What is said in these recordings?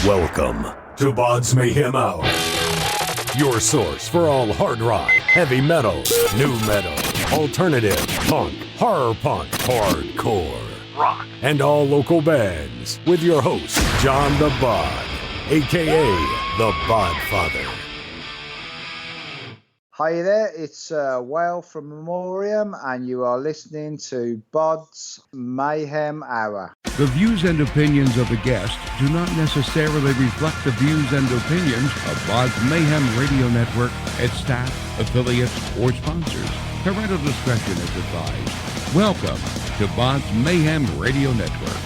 Welcome to BODS Mayhem Hour, your source for all hard rock, heavy metal, new metal, alternative, punk, horror punk, hardcore, rock, and all local bands, with your host, John the Bod, aka the Bodfather. Hi there, it's Whale from Memoriam, and you are listening to BODS Mayhem Hour. The views and opinions of the guests do not necessarily reflect the views and opinions of BODS Mayhem Radio Network, its staff, affiliates, or sponsors. Parental discretion is advised. Welcome to BODS Mayhem Radio Network.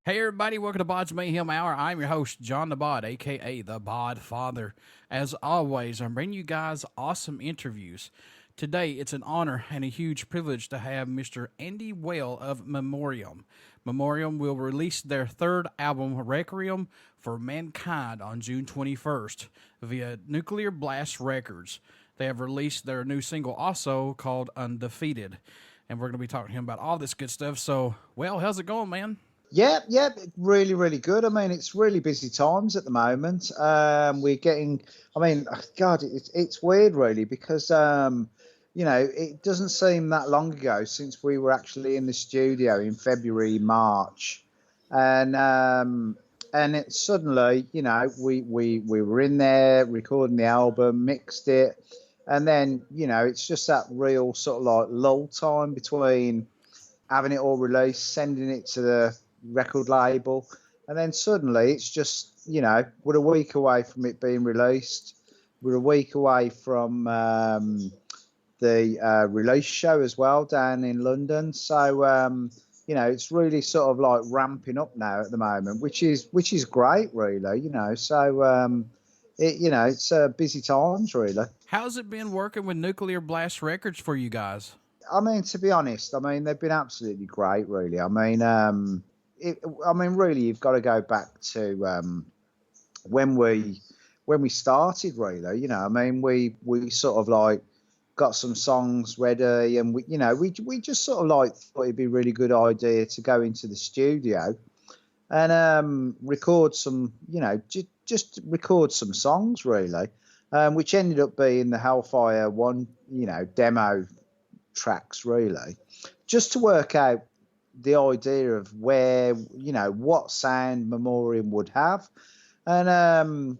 Hey everybody, welcome to BODS Mayhem Hour. I'm your host, John the Bod, aka the Bodfather. As always, I'm bringing you guys awesome interviews. Today, it's an honor and a huge privilege to have Mr. Andy Whale of Memoriam. Memoriam will release their third album, Requiem For Mankind, on June 21st via Nuclear Blast Records. They have released their new single also called Undefeated. And we're going to be talking to him about all this good stuff. So, well, how's it going, man? Yeah, really, really good. I mean, it's really busy times at the moment. We're getting, God, it's weird really because, it doesn't seem that long ago since we were actually in the studio in February, March. And it suddenly, we were in there recording the album, mixed it. And then, it's just that real sort of like lull time between having it all released, sending it to the record label, and then suddenly it's just, we're a week away from it being released. We're a week away from the release show as well down in London. So, it's really sort of like ramping up now at the moment, which is great, really, So, it's busy times, really. How's it been working with Nuclear Blast Records for you guys? I mean, to be honest, they've been absolutely great, really. Really, you've got to go back to when we started, really. We sort of like got some songs ready, and we just sort of like thought it'd be a really good idea to go into the studio and record some, just record some songs, really, which ended up being the Hellfire one, demo tracks, really, just to work out the idea of where, what sound Memoriam would have. And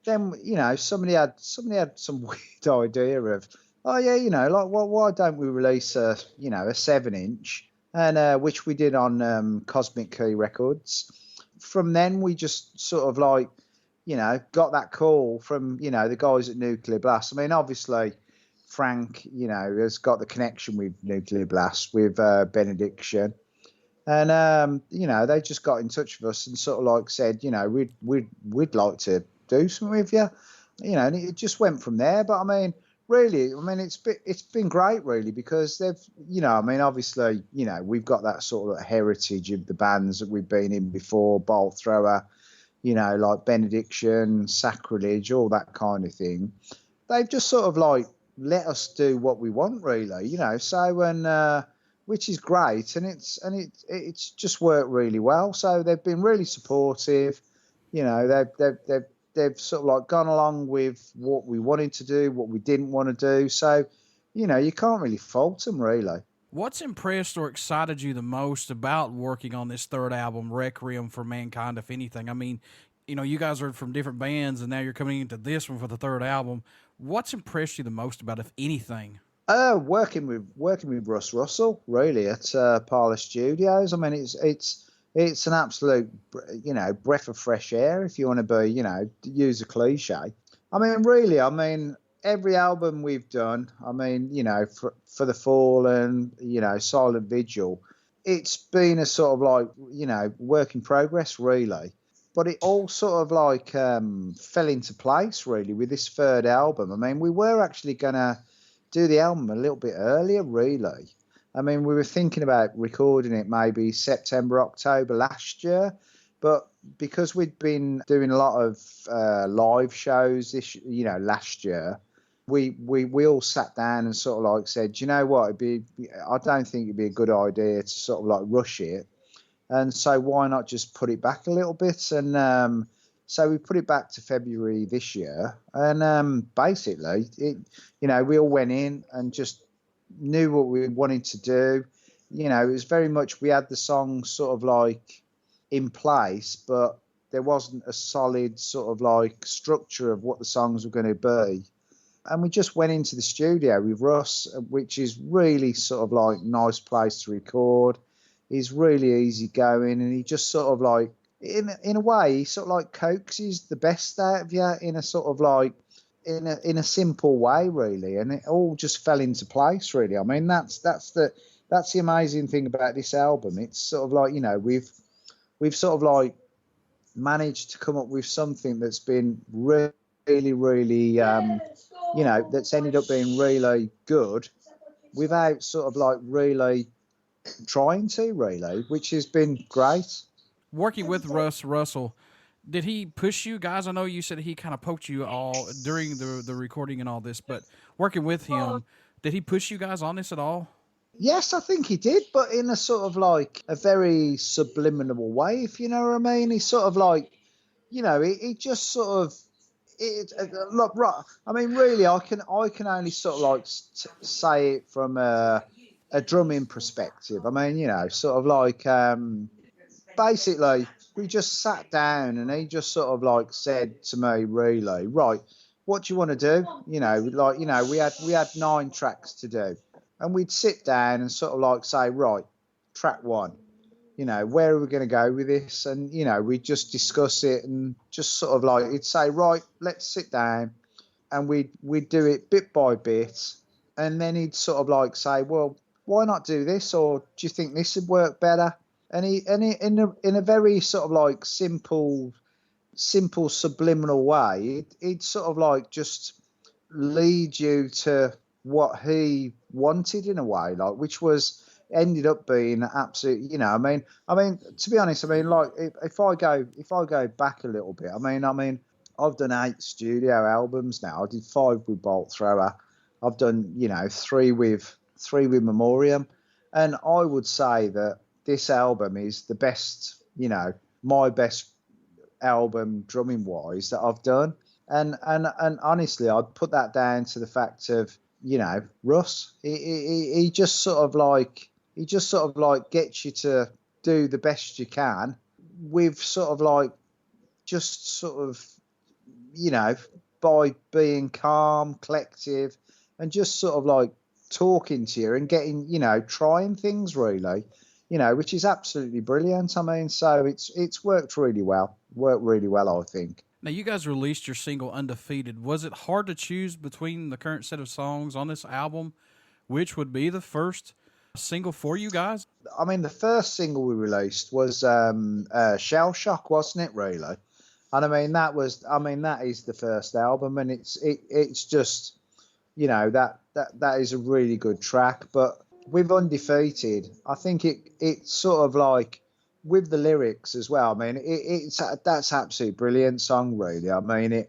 then, somebody had some weird idea of, why don't we release a 7-inch, and which we did on Cosmic Key Records. From then we just sort of like, got that call from, the guys at Nuclear Blast. Obviously Frank, has got the connection with Nuclear Blast, with Benediction. And, they just got in touch with us and sort of like said, we'd like to do something with you, and it just went from there. But really, it's been great, really, because they've, obviously, we've got that sort of heritage of the bands that we've been in before, Bolt Thrower, like Benediction, Sacrilege, all that kind of thing. They've just sort of like let us do what we want, really, so, and, which is great, and it's just worked really well. So they've been really supportive. They've sort of like gone along with what we wanted to do, what we didn't want to do. So, you can't really fault them, really. What's impressed or excited you the most about working on this third album, Requiem for Mankind, if anything? You guys are from different bands, and now you're coming into this one for the third album. What's impressed you the most about, if anything? Working with Russ Russell, really, at Parlour Studios. It's an absolute, breath of fresh air, if you want to be, use a cliche. Really, every album we've done, for The Fallen, Silent Vigil, it's been a sort of like, work in progress, really. But it all sort of like fell into place, really, with this third album. We were actually going to do the album a little bit earlier, really. I mean, we were thinking about recording it maybe September, October last year, but because we'd been doing a lot of live shows last year, we all sat down and sort of like said, you know what, I don't think it'd be a good idea to sort of like rush it, and so why not just put it back a little bit? And so we put it back to February this year, and basically, we all went in and just knew what we wanted to do. It was very much, we had the songs sort of like in place, but there wasn't a solid sort of like structure of what the songs were going to be. And we just went into the studio with Russ, which is really sort of like nice place to record. He's really easy going, and he just sort of like, in a way, he sort of like coaxes the best out of you in a sort of like, in a simple way, really, and it all just fell into place, really. I mean, that's the amazing thing about this album. It's sort of like, we've sort of like managed to come up with something that's been really, really, that's ended up being really good without sort of like really trying to, really, which has been great. Working with Russ Russell, did he push you guys? I know you said he kind of poked you all during the recording and all this, but working with him, did he push you guys on this at all? Yes, I think he did, but in a sort of like a very subliminal way, if you know what I mean. He sort of like, he just sort of, look, I mean, really, I can only sort of like say it from a drumming perspective. I mean, sort of like, basically, we just sat down and he just sort of like said to me, really, right, what do you want to do? We had 9 tracks to do, and we'd sit down and sort of like say, right, track 1, where are we going to go with this? And, we'd just discuss it and just sort of like, he'd say, right, let's sit down, and we'd do it bit by bit. And then he'd sort of like say, well, why not do this? Or do you think this would work better? And he in a very sort of like simple subliminal way, he'd sort of like just lead you to what he wanted in a way, like, which was ended up being absolute. I mean, to be honest, I mean, like, if I go back a little bit, I mean, I've done 8 studio albums now. I did 5 with Bolt Thrower. I've done 3 with Memoriam, and I would say that this album is the best, my best album drumming wise that I've done. And honestly, I'd put that down to the fact of, Russ. He just sort of like gets you to do the best you can with sort of like, just sort of, by being calm, collective, and just sort of like talking to you and getting, trying things, really. Which is absolutely brilliant. I mean, so it's worked really well. I think. Now, you guys released your single Undefeated. Was it hard to choose between the current set of songs on this album, which would be the first single for you guys? I mean, the first single we released was Shell Shock, wasn't it, really? And I mean, that is the first album, and it's just, that is a really good track. But with Undefeated, I think it's sort of like, with the lyrics as well. I mean, that's absolutely brilliant song, really. I mean,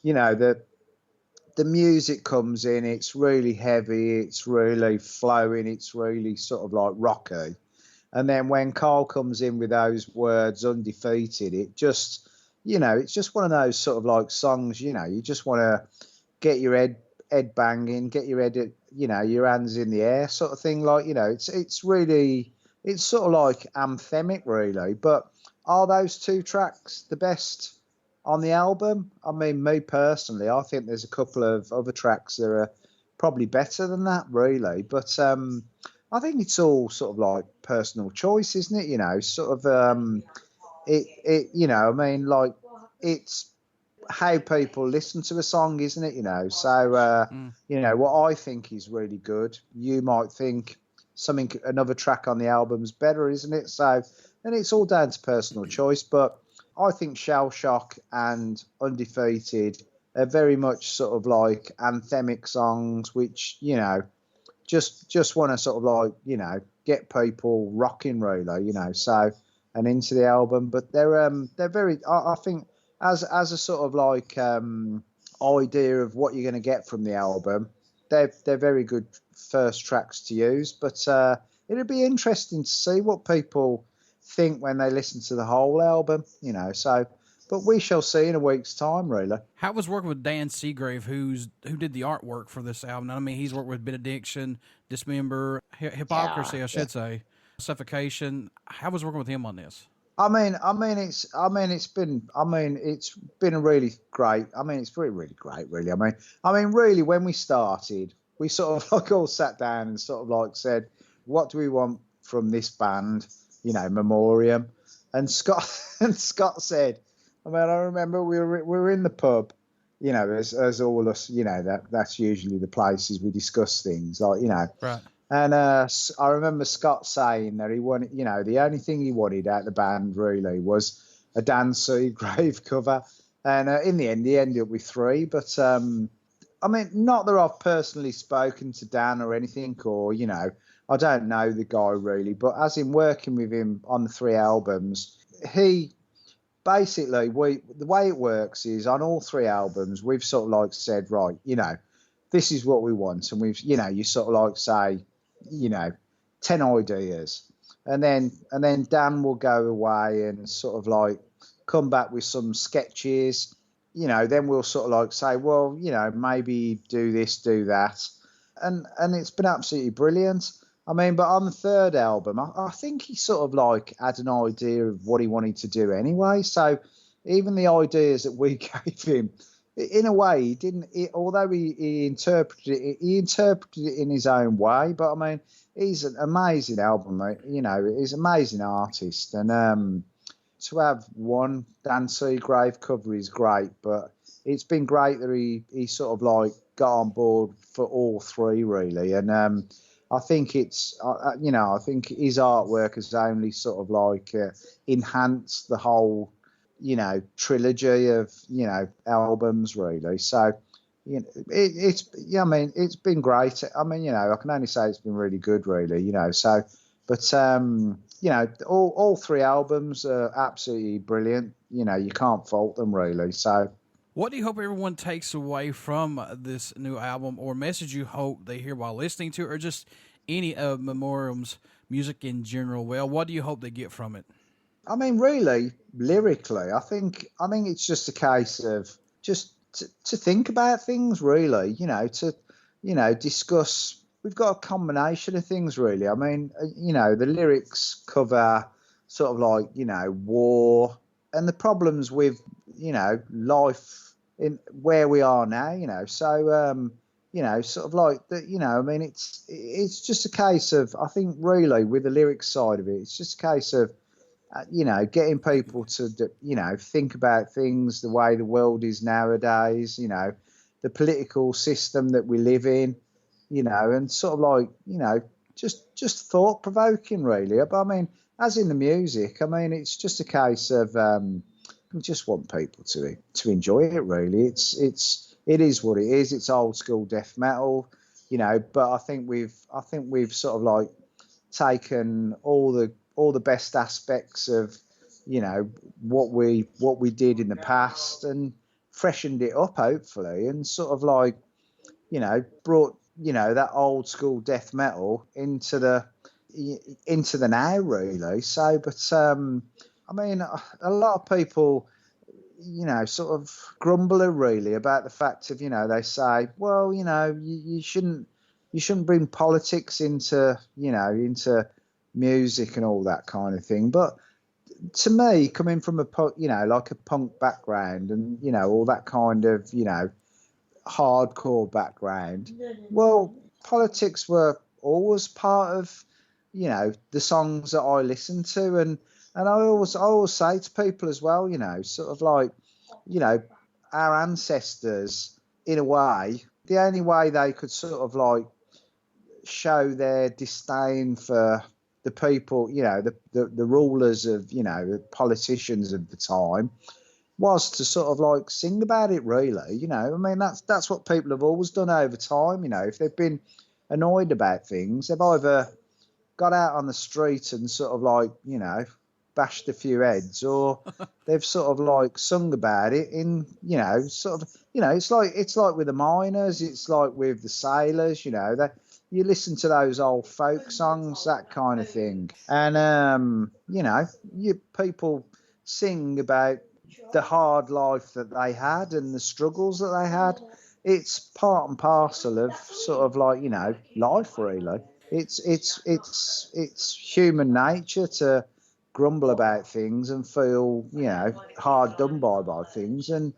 the music comes in, it's really heavy, it's really flowing, it's really sort of like rocky. And then when Carl comes in with those words, Undefeated, it just, it's just one of those sort of like songs, you just want to get your head banging, get your head, your hands in the air sort of thing. Like, it's really, it's sort of like anthemic, really. But are those 2 tracks the best on the album? I mean, me personally, I think there's a couple of other tracks that are probably better than that, really. But I think it's all sort of like personal choice, isn't it? Sort of, I mean, like, it's how people listen to a song, isn't it? So, what I think is really good, you might think another track on the album's better, isn't it? So, and it's all down to personal choice, but I think Shell Shock and Undefeated are very much sort of like anthemic songs, which, just want to sort of like, get people rocking really, so, and into the album. But they're very, I think as a sort of like idea of what you're going to get from the album, they're very good first tracks to use. But it'll be interesting to see what people think when they listen to the whole album, so, but we shall see in a week's time, really. How was working with Dan Seagrave, who did the artwork for this album? I mean, he's worked with Benediction, Dismember, Hypocrisy, I should say, Suffocation. How was working with him on this? It's been a really great. It's really great, really. Really, when we started, we sort of like all sat down and sort of like said, what do we want from this band? Memoriam. And Scott said, I remember we were in the pub, as all us, that's usually the places we discuss things, like, Right. And I remember Scott saying that he wanted, the only thing he wanted out of the band really was a Dan Seagrave cover. And in the end, he ended up with 3. But, not that I've personally spoken to Dan or anything, or, I don't know the guy really. But as in working with him on the 3 albums, he... Basically, the way it works is on all 3 albums, we've sort of like said, right, this is what we want. And we've, you sort of like say, 10 ideas. And then Dan will go away and sort of like come back with some sketches. Then we'll sort of like say, well, maybe do this, do that. And it's been absolutely brilliant. But on the 3rd album, I think he sort of like had an idea of what he wanted to do anyway. So even the ideas that we gave him, in a way, he didn't. Although he interpreted it in his own way. But he's an amazing album, mate. He's an amazing artist, and to have one Dan Seagrave cover is great. But it's been great that he sort of like got on board for all 3 really, and. I think it's, I think his artwork has only sort of like enhanced the whole, trilogy of, albums really. So, it's been great. I can only say it's been really good really, so, but, all 3 albums are absolutely brilliant. You can't fault them really. So, what do you hope everyone takes away from this new album, or message you hope they hear while listening to it, or just any of Memoriam's music in general? Well, what do you hope they get from it? Really, lyrically, I think it's just a case of just to think about things, really, to discuss. We've got a combination of things, really. The lyrics cover sort of like, war and the problems with, life in where we are now, so, sort of like that, it's just a case of, I think really with the lyrics side of it, it's just a case of, getting people to, think about things the way the world is nowadays, the political system that we live in, and sort of like, just thought provoking really. But as in the music, it's just a case of, we just want people to enjoy it really. It is what it is. It's old school death metal, but I think we've sort of like taken all the best aspects of, what we did in the past and freshened it up hopefully, and sort of like, brought, that old school death metal into the now really. So, but a lot of people, sort of grumble really about the fact of, they say, well, you shouldn't bring politics into, into music and all that kind of thing. But to me, coming from like a punk background and, all that kind of, hardcore background, well, politics were always part of, the songs that I listened to. And I always say to people as well, sort of like, our ancestors, in a way, the only way they could sort of like show their disdain for the people, the rulers of, the politicians of the time, was to sort of like sing about it really. That's what people have always done over time. If they've been annoyed about things, they've either got out on the street and sort of like, bashed a few heads, or they've sort of like sung about it in, sort of, it's like with the miners, it's like with the sailors, that you listen to those old folk songs, that kind of thing. And, people sing about the hard life that they had and the struggles that they had. It's part and parcel of sort of like, life, really. It's human nature to grumble about things and feel, hard done by things. And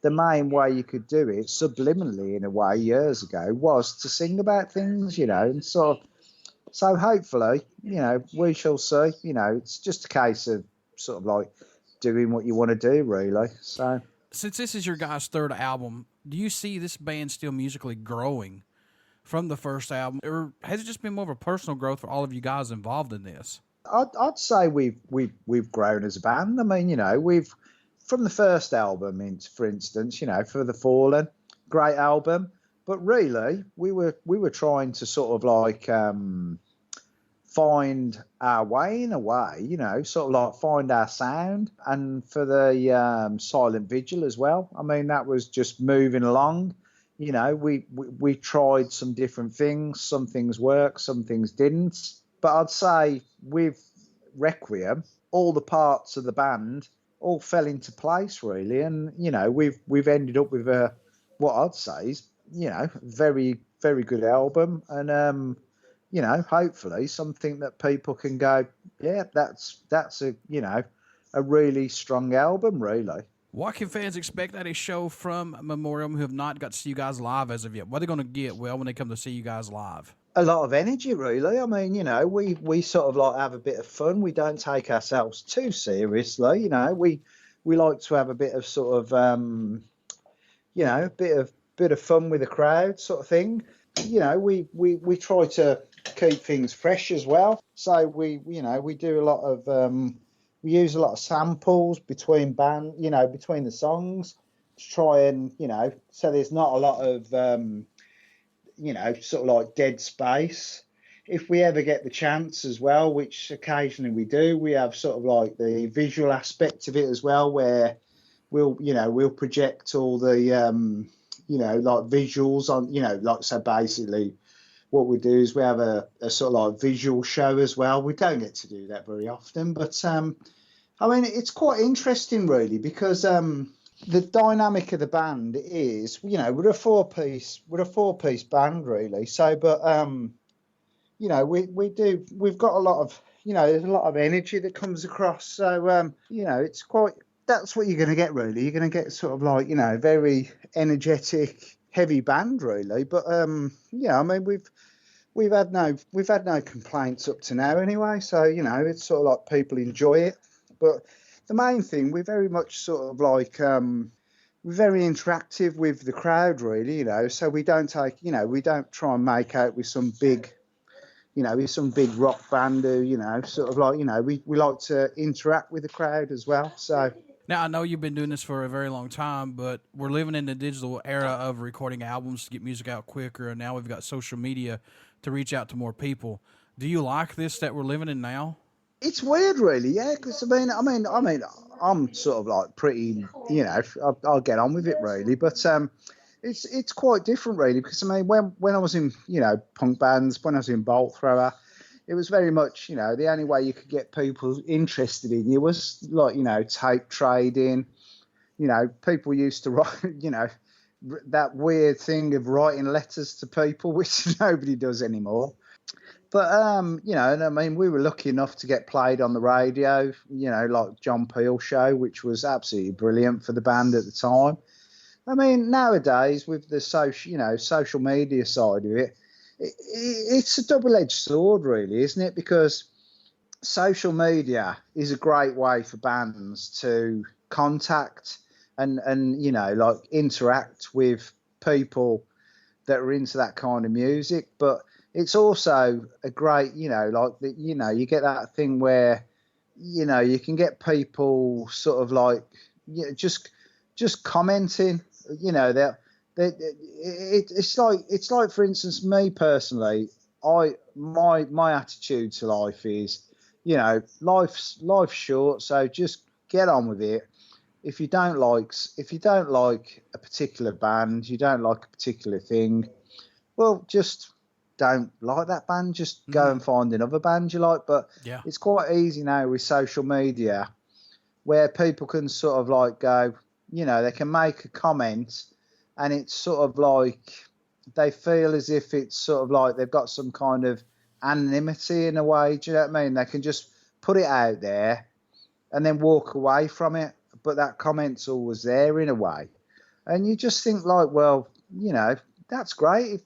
the main way you could do it subliminally, in a way, years ago, was to sing about things, and sort of. So hopefully, we shall see. It's just a case of sort of like doing what you want to do, really. So, since this is your guys' third album, do you see this band still musically growing from the first album, or has it just been more of a personal growth for all of you guys involved in this? I'd say we've grown as a band. I mean, we've from the first album, for instance, For the Fallen, great album, but really we were trying to sort of like find our way in a way, sort of like find our sound. And for the Silent Vigil as well, I mean, that was just moving along. We tried some different things. Some things worked, some things didn't. But I'd say with Requiem, all the parts of the band all fell into place, really. And, we've ended up with what I'd say is, very, very good album. And, hopefully something that people can go, yeah, that's a really strong album, really. What can fans expect at a show from Memoriam who have not got to see you guys live as of yet? What are they going to get, when they come to see you guys live? A lot of energy, really. I mean, we sort of like have a bit of fun. We don't take ourselves too seriously. We like to have a bit of sort of, a bit of fun with the crowd, sort of thing. We try to keep things fresh as well. So we do a lot of. We use a lot of samples between between the songs to try and, so there's not a lot of, sort of like dead space. If we ever get the chance as well, which occasionally we do, we have sort of like the visual aspect of it as well, where we'll project all the, like visuals on, so basically what we do is we have a sort of like visual show as well. We don't get to do that very often, but I mean, it's quite interesting, really, because the dynamic of the band is, we're a four-piece band, really. So, but we've got a lot of, there's a lot of energy that comes across. So, it's quite. That's what you're going to get, really. You're going to get sort of like, very energetic, heavy band, really. But I mean, we've had no complaints up to now, anyway. So it's sort of like people enjoy it. But the main thing, we're very much sort of like we're very interactive with the crowd, really. So we don't take, we don't try and make out with some big, with some big rock band who, sort of like, we like to interact with the crowd as well. So. Now, I know you've been doing this for a very long time, but we're living in the digital era of recording albums to get music out quicker, and now we've got social media to reach out to more people. Do you like this that we're living in now? It's weird, really, yeah, because I mean, I'm sort of like pretty, I'll get on with it, really, but it's quite different, really, because I mean, when I was in, punk bands, when I was in Bolt Thrower, it was very much, the only way you could get people interested in you was like, tape trading. People used to write, that weird thing of writing letters to people, which nobody does anymore. But, and I mean, we were lucky enough to get played on the radio, like John Peel show, which was absolutely brilliant for the band at the time. I mean, nowadays with the social media side of it, it's a double-edged sword, really, isn't it? Because social media is a great way for bands to contact and like interact with people that are into that kind of music. But it's also a great, you get that thing where, you can get people sort of like, just commenting, It's like, for instance, me personally, my attitude to life is, life's short, so just get on with it. If you don't like a particular band, you don't like a particular thing, well, just don't like that band. Just go and find another band you like. But it's quite easy now with social media, where people can sort of like go, they can make a comment, and it's sort of like they feel as if it's sort of like they've got some kind of anonymity in a way. Do you know what I mean? They can just put it out there and then walk away from it, but that comment's always there in a way. And you just think like, well, that's great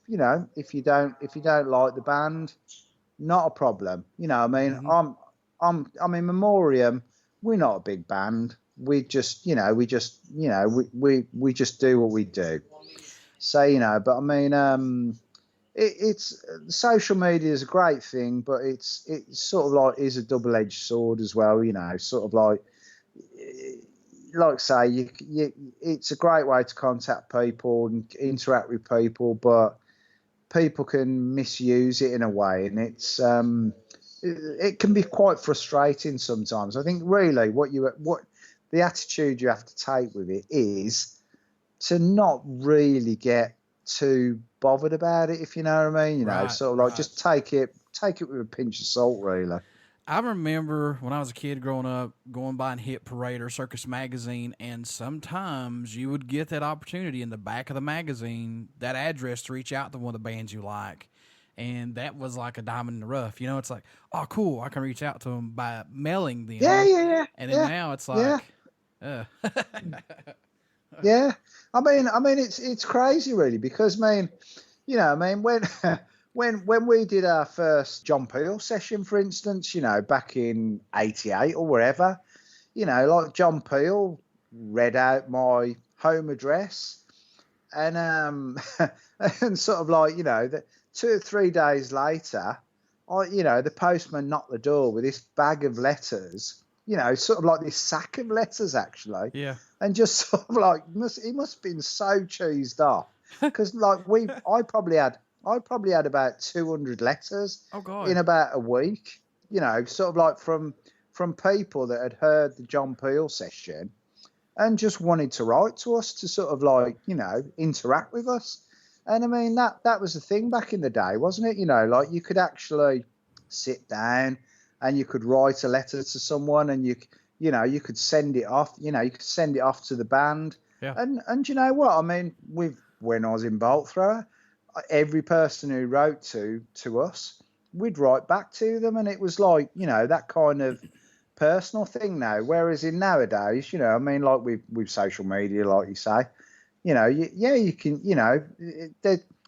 if you don't like the band, not a problem. I mean, I'm in Memoriam. We're not a big band. We just we just do what we do. So but I mean, it's social media is a great thing, but it's sort of like is a double-edged sword as well. Sort of like say it's a great way to contact people and interact with people, but people can misuse it in a way, and it can be quite frustrating sometimes. I think really what the attitude you have to take with it is to not really get too bothered about it, if you know what I mean. Sort of like just take it with a pinch of salt, really. I remember when I was a kid growing up, going by and Hit Parade or Circus Magazine, and sometimes you would get that opportunity in the back of the magazine, that address to reach out to one of the bands you like. And that was like a diamond in the rough. It's like, oh, cool, I can reach out to them by mailing them. Yeah. And then now it's like, yeah. I mean, it's crazy, really, because, when when we did our first John Peel session, for instance, back in '88 or wherever, like John Peel read out my home address, and and sort of like, that 2 or 3 days later, the postman knocked the door with this bag of letters, sort of like this sack of letters, actually. Yeah. And just sort of like, he must have been so cheesed off, because like I probably had about 200 letters in about a week, sort of like from people that had heard the John Peel session and just wanted to write to us to sort of like, interact with us. And I mean, that was the thing back in the day, wasn't it? Like you could actually sit down and you could write a letter to someone, and you could send it off, you could send it off to the band. Yeah. And you know what? I mean, when I was in Bolt Thrower, every person who wrote to us, we'd write back to them, and it was like, that kind of personal thing now. Whereas in nowadays, I mean, like with social media, like you say, you can,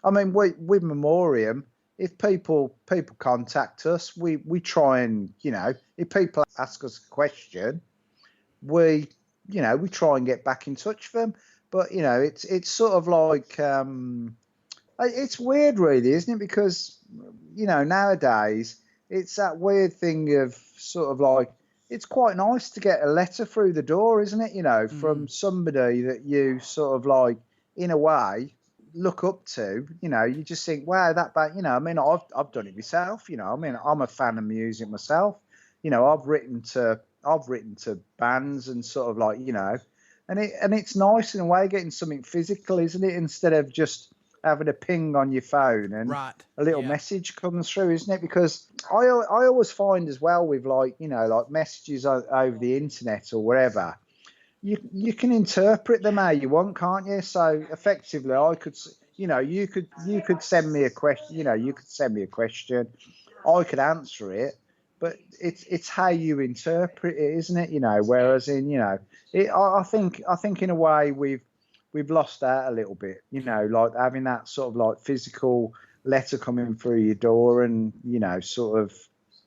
I mean, with Memoriam, if people contact us, we try and, if people ask us a question, we try and get back in touch with them. But, it's sort of like, it's weird, really, isn't it? Because, nowadays it's that weird thing of sort of like, it's quite nice to get a letter through the door, isn't it? From somebody that you sort of like, in a way, look up to. You just think, wow, that band. I mean, I've done it myself. I mean, I'm a fan of music myself. I've written to bands and sort of like, and it's nice in a way getting something physical, isn't it? Instead of just having a ping on your phone and a little message comes through, isn't it? Because I always find as well with like, like messages over the internet or wherever, you can interpret them how you want, can't you? So effectively, I could, you could send me a question, you could send me a question, I could answer it, but it's how you interpret it, isn't it? Whereas in, I think in a way we've lost that a little bit, like having that sort of like physical letter coming through your door and, sort of,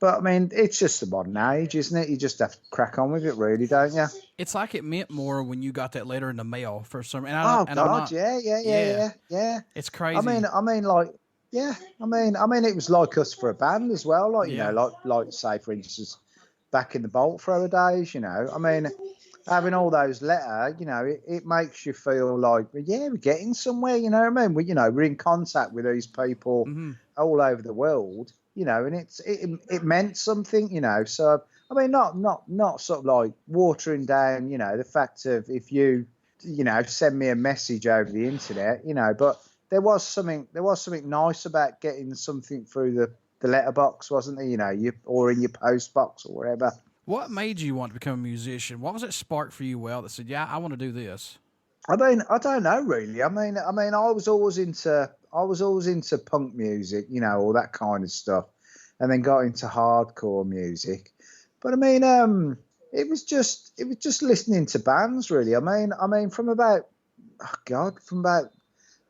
but I mean, it's just the modern age, isn't it? You just have to crack on with it, really, don't you? It's like it meant more when you got that letter in the mail for some. And yeah. It's crazy. I mean, like, yeah. I mean, it was like us for a band as well. Like, like say for instance, back in the Bolt Thrower days. I mean, having all those letters, you know, it makes you feel like, yeah, we're getting somewhere, you know what I mean? We're in contact with these people all over the world, you know, and it meant something, you know. So, I mean, not sort of like watering down, you know, the fact of if you know, send me a message over the internet, you know, but there was something nice about getting something through the letterbox, wasn't there? You know, or in your post box or whatever. What made you want to become a musician? What was that spark for you, that said, yeah, I want to do this? I mean, I don't know really. I mean, I was always into punk music, you know, all that kind of stuff, and then got into hardcore music. But I mean, it was just listening to bands, really. I mean, from about, I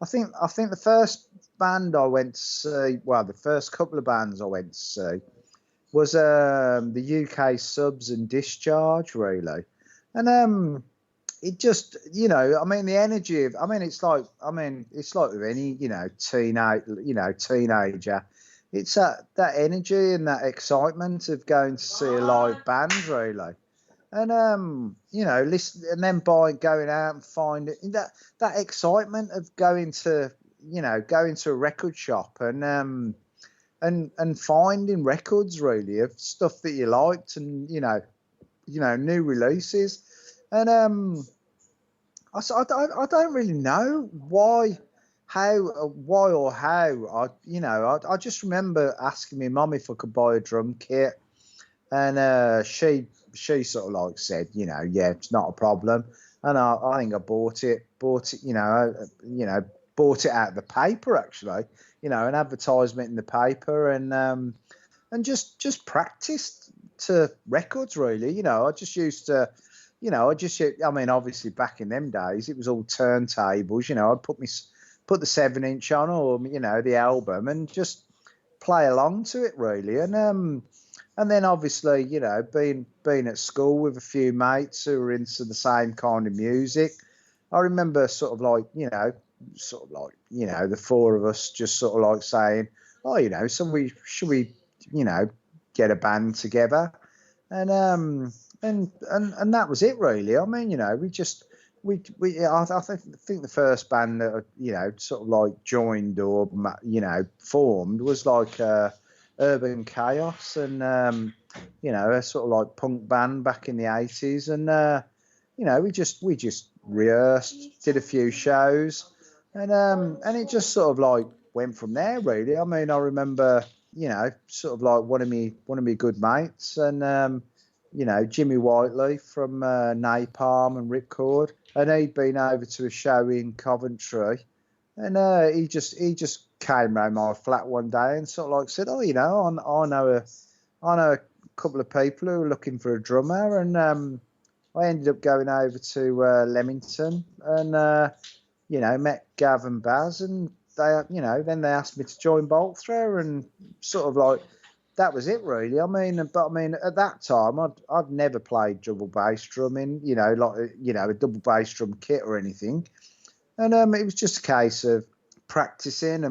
think the first band I went to see, well, the first couple of bands I went to see was the UK Subs and Discharge, really, and it just, you know, I mean, the energy of, I mean, it's like with any, you know, teenager, it's that energy and that excitement of going to see a live band, really. And you know, listen, and then going out and finding that excitement of going to a record shop and finding records, really, of stuff that you liked, and you know, new releases. And I don't really know why or how. I just remember asking my mum if I could buy a drum kit, and she sort of like said, you know, yeah, it's not a problem. And I think I bought it, bought it out of the paper, actually, you know, an advertisement in the paper, and just practiced to records, really. You know, I just used to. You know, I mean, obviously back in them days, it was all turntables. You know, I'd put the 7-inch on, or, you know, the album, and just play along to it, really. And then obviously, you know, being at school with a few mates who were into the same kind of music, I remember sort of like, the four of us just sort of like saying, oh, you know, should we, you know, get a band together, and that was it, really. I mean, you know, I think the first band that, you know, sort of like joined or, you know, formed was like Urban Chaos, and you know, a sort of like punk band back in the 80s, and you know, we just rehearsed, did a few shows, and it just sort of like went from there, really. I mean, I remember, you know, sort of like one of me good mates, and you know, Jimmy Whiteley from Napalm and Ripcord, and he'd been over to a show in Coventry, and he just came round my flat one day and sort of like said, oh, you know, I know a couple of people who are looking for a drummer, and I ended up going over to Leamington, and you know, met Gav and Baz, and they, you know, then they asked me to join Bolt Thrower, and sort of like, that was it, really. I mean, at that time, I'd never played double bass drumming, you know, like, you know, a double bass drum kit or anything, and it was just a case of practicing,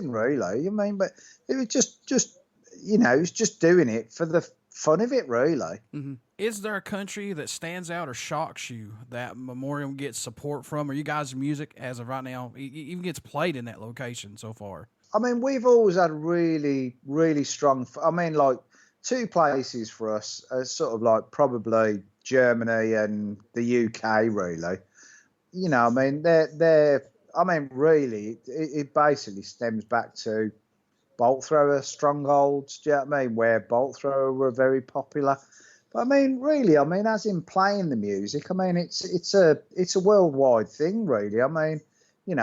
really. I mean, but it was just you know, it was just doing it for the fun of it, really. Mm-hmm. Is there a country that stands out or shocks you that Memoriam gets support from, or you guys' music as of right now even gets played in that location so far? I mean, we've always had really, really strong. I mean, like, two places for us are sort of like probably Germany and the UK, really. You know, I mean, they're. I mean, really, it basically stems back to bolt thrower strongholds. Do you know what I mean? Where bolt thrower were very popular. But I mean, really, I mean, as in playing the music, I mean, it's a worldwide thing, really. I mean, you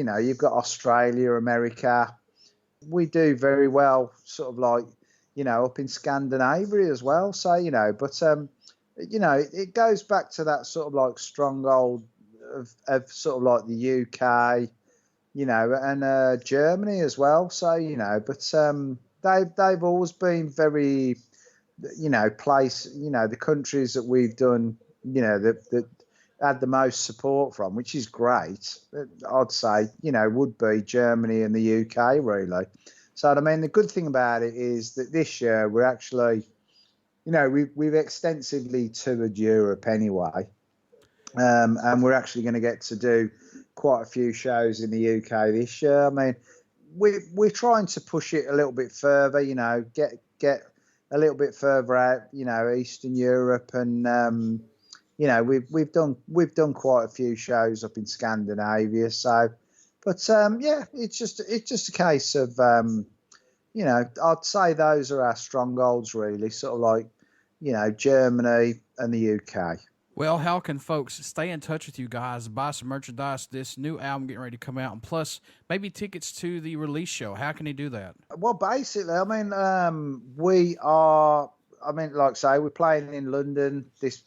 know, you've got Australia, America. We do very well, sort of like, you know, up in Scandinavia as well. So, you know, but you know, it goes back to that sort of like stronghold of sort of like the UK, you know, and Germany as well. So, you know, but they've always been very, you know, the countries that we've done, you know, that had the most support from, which is great, I'd say, you know, would be Germany and the UK, really. So, I mean, the good thing about it is that this year we're actually we've extensively toured Europe anyway, and we're actually going to get to do quite a few shows in the UK this year. I mean, we're trying to push it a little bit further, get a little bit further out, Eastern Europe, and we've done quite a few shows up in Scandinavia. So, but it's just a case of I'd say those are our strongholds really, sort of like Germany and the UK. Well, how can folks stay in touch with you guys, buy some merchandise, this new album getting ready to come out, and plus maybe tickets to the release show? How can they do that? Well, basically, I mean, we are. I mean, like I say, we're playing in London this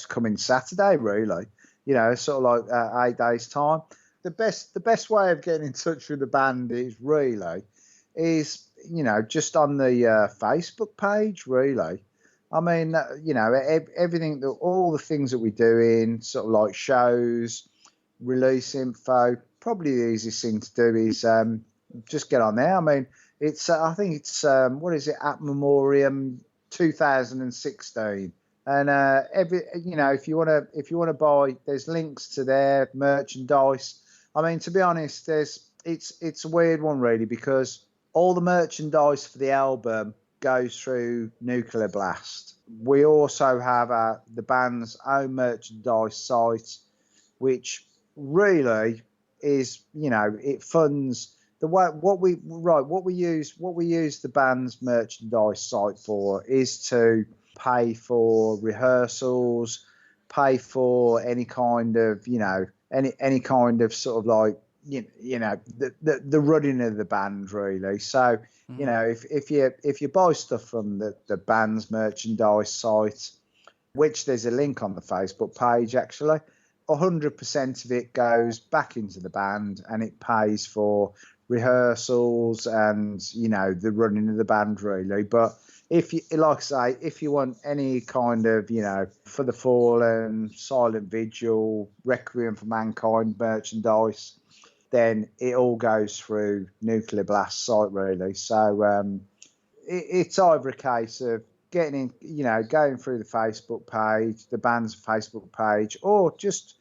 coming Saturday, really. Sort of like 8 days time. The best way of getting in touch with the band is just on the Facebook page, really. I mean, everything, all the things that we're doing, sort of like shows, release info. Probably the easiest thing to do is just get on there. I mean, it's I think it's what is it, at Memoriam 2016, and if you want to buy, there's links to their merchandise. I mean, to be honest, it's a weird one really, because all the merchandise for the album goes through Nuclear Blast. We also have the band's own merchandise site, which really is, it funds what we use the band's merchandise site for is to pay for rehearsals, pay for any kind of any kind of sort of like the running of the band really. So if you buy stuff from the band's merchandise site, which there's a link on the Facebook page actually, 100% of it goes back into the band, and it pays for rehearsals and the running of the band really. But if you, like I say, if you want any kind of For the Fallen, Silent Vigil, Requiem For Mankind merchandise, then it all goes through Nuclear Blast site really. So it's either a case of getting in, going through the Facebook page, the band's Facebook page, or just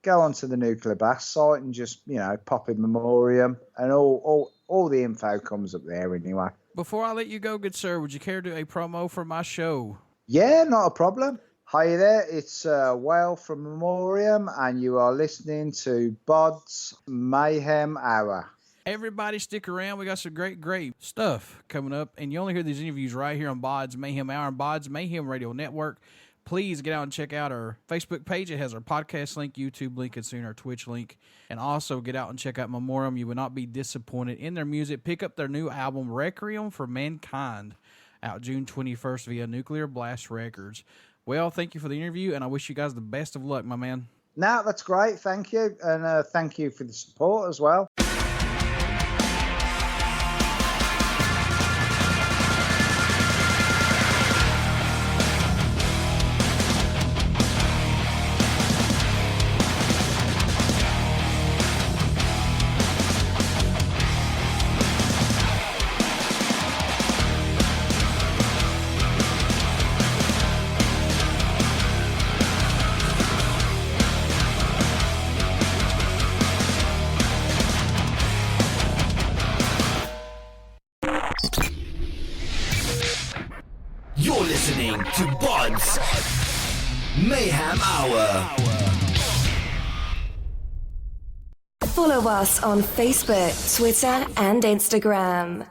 go onto the Nuclear Blast site and just pop in Memoriam, and all the info comes up there anyway. Before I let you go, good sir, would you care to do a promo for my show? Yeah, not a problem. Hi there, it's Whale from Memoriam, and you are listening to BODS Mayhem Hour. Everybody stick around. We got some great stuff coming up, and you only hear these interviews right here on BODS Mayhem Hour and BODS Mayhem Radio Network. Please get out and check out our Facebook page. It has our podcast link, YouTube link, and soon our Twitch link. And also get out and check out Memoriam. You will not be disappointed in their music. Pick up their new album, Requiem For Mankind, out June 21st via Nuclear Blast Records. Well, thank you for the interview, and I wish you guys the best of luck, my man. No, that's great. Thank you. And thank you for the support as well. You're listening to BODS Mayhem Hour. Follow us on Facebook, Twitter, and Instagram.